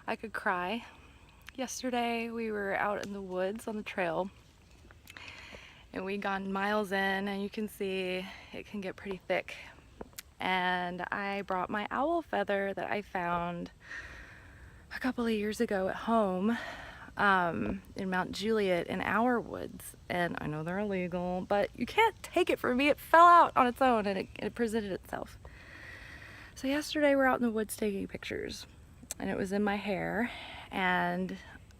I could cry. Yesterday we were out in the woods on the trail and we'd gone miles in, and you can see it can get pretty thick. And I brought my owl feather that I found a couple of years ago at home in Mount Juliet in our woods. And I know they're illegal, but you can't take it from me. It fell out on its own and it presented itself. So yesterday we're out in the woods taking pictures, and it was in my hair, and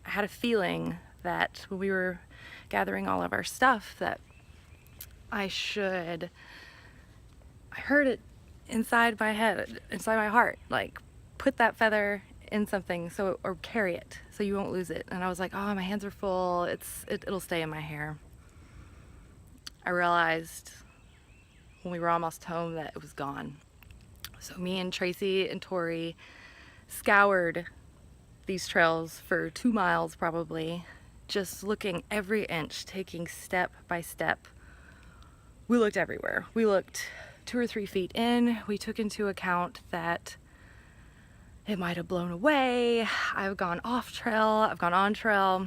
I had a feeling that when we were gathering all of our stuff that I heard it inside my head, inside my heart, like put that feather in something or carry it so you won't lose it. And I was like, oh, my hands are full, it'll stay in my hair. I realized when we were almost home that it was gone. So me and Tracy and Tori scoured these trails for 2 miles probably, just looking every inch, taking step by step. We looked everywhere. We looked 2 or 3 feet in. We took into account that it might have blown away. I've gone off trail, I've gone on trail.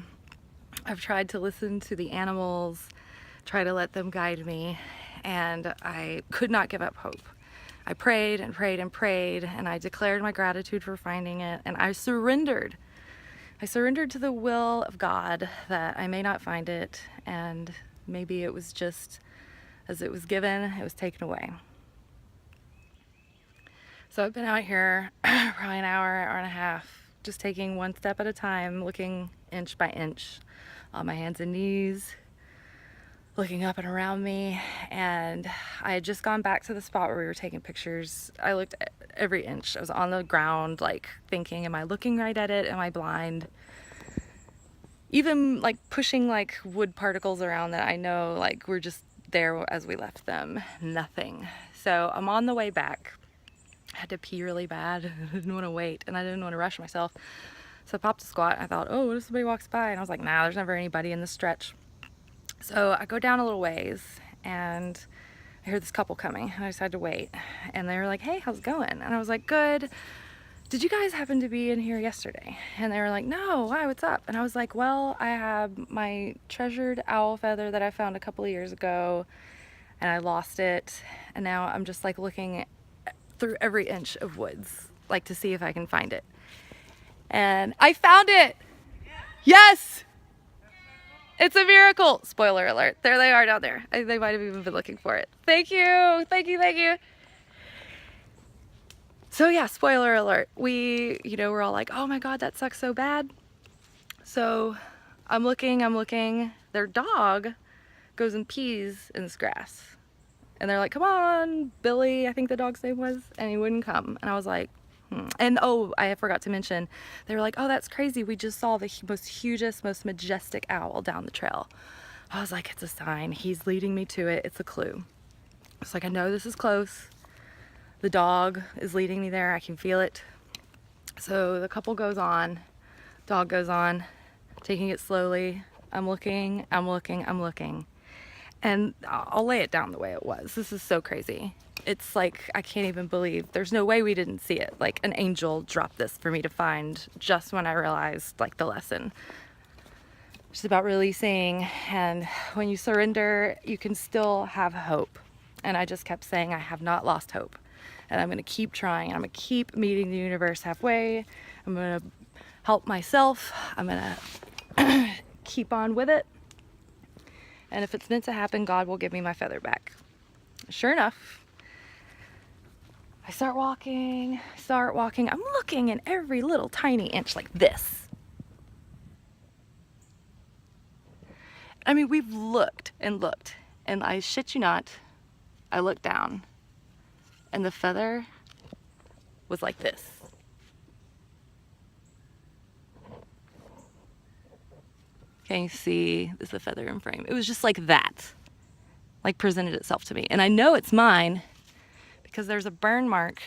I've tried to listen to the animals, try to let them guide me, and I could not give up hope. I prayed and prayed and prayed, and I declared my gratitude for finding it, and I surrendered. I surrendered to the will of God that I may not find it, and maybe it was just as it was given, it was taken away. So I've been out here probably an hour and a half, just taking one step at a time, looking inch by inch on my hands and knees, looking up and around me. And I had just gone back to the spot where we were taking pictures. I looked at every inch. I was on the ground, like thinking, am I looking right at it? Am I blind? Even like pushing like wood particles around that I know like were just there as we left them. Nothing. So I'm on the way back. I had to pee really bad. I didn't want to wait, and I didn't want to rush myself. So I popped a squat. I thought, oh, what if somebody walks by? And I was like, nah, there's never anybody in this stretch. So I go down a little ways, and I hear this couple coming, and I decided to wait. And they were like, hey, how's it going? And I was like, good. Did you guys happen to be in here yesterday? And they were like, no, why, what's up? And I was like, well, I have my treasured owl feather that I found a couple of years ago, and I lost it. And now I'm just like looking through every inch of woods, like to see if I can find it. And I found it! Yes! It's a miracle! Spoiler alert. There they are down there. They might have even been looking for it. Thank you! Thank you, thank you! So yeah, spoiler alert. We're all like, oh my god, that sucks so bad. So I'm looking. Their dog goes and pees in this grass. And they're like, come on, Billy, I think the dog's name was, and he wouldn't come. And I was like, And oh, I forgot to mention, they were like, oh, that's crazy. We just saw the hugest, most majestic owl down the trail. I was like, it's a sign. He's leading me to it. It's a clue. It's like, I know this is close. The dog is leading me there. I can feel it. So the couple goes on, dog goes on, taking it slowly. I'm looking. And I'll lay it down the way it was. This is so crazy. It's like, I can't even believe, there's no way we didn't see it. Like an angel dropped this for me to find just when I realized like the lesson. It's about releasing, and when you surrender, you can still have hope. And I just kept saying, I have not lost hope. And I'm gonna keep trying. I'm gonna keep meeting the universe halfway. I'm gonna help myself. I'm gonna keep on with it. And if it's meant to happen, God will give me my feather back. Sure enough, I start walking. I'm looking in every little tiny inch like this. I mean, we've looked, and I shit you not, I looked down, and the feather was like this. Can you see? This is the feather in frame. It was just like that, like presented itself to me. And I know it's mine because there's a burn mark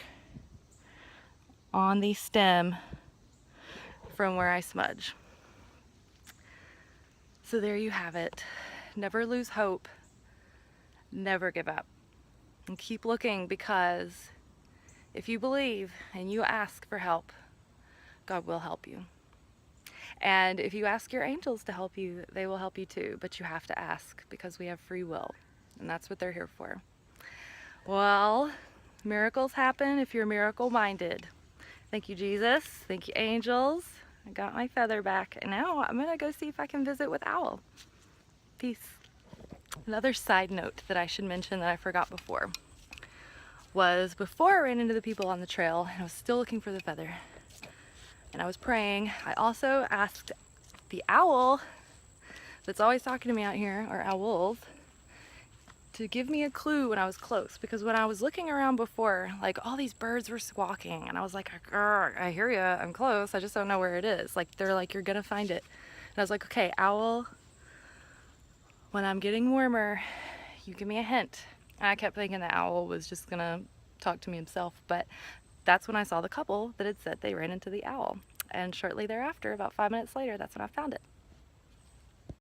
on the stem from where I smudge. So there you have it. Never lose hope. Never give up. And keep looking, because if you believe and you ask for help, God will help you. And if you ask your angels to help you, they will help you too. But you have to ask because we have free will. And that's what they're here for. Well, miracles happen if you're miracle minded. Thank you, Jesus. Thank you, angels. I got my feather back. And now I'm going to go see if I can visit with Owl. Peace. Another side note that I should mention that I forgot before was before I ran into the people on the trail and I was still looking for the feather and I was praying, I also asked the owl that's always talking to me out here, or owls, to give me a clue when I was close, because when I was looking around before, like all these birds were squawking and I was like, I hear you, I'm close, I just don't know where it is. Like they're like, you're gonna find it. And I was like, okay, owl, when I'm getting warmer, you give me a hint. And I kept thinking the owl was just gonna talk to me himself, but that's when I saw the couple that had said they ran into the owl. And shortly thereafter, about 5 minutes later, that's when I found it.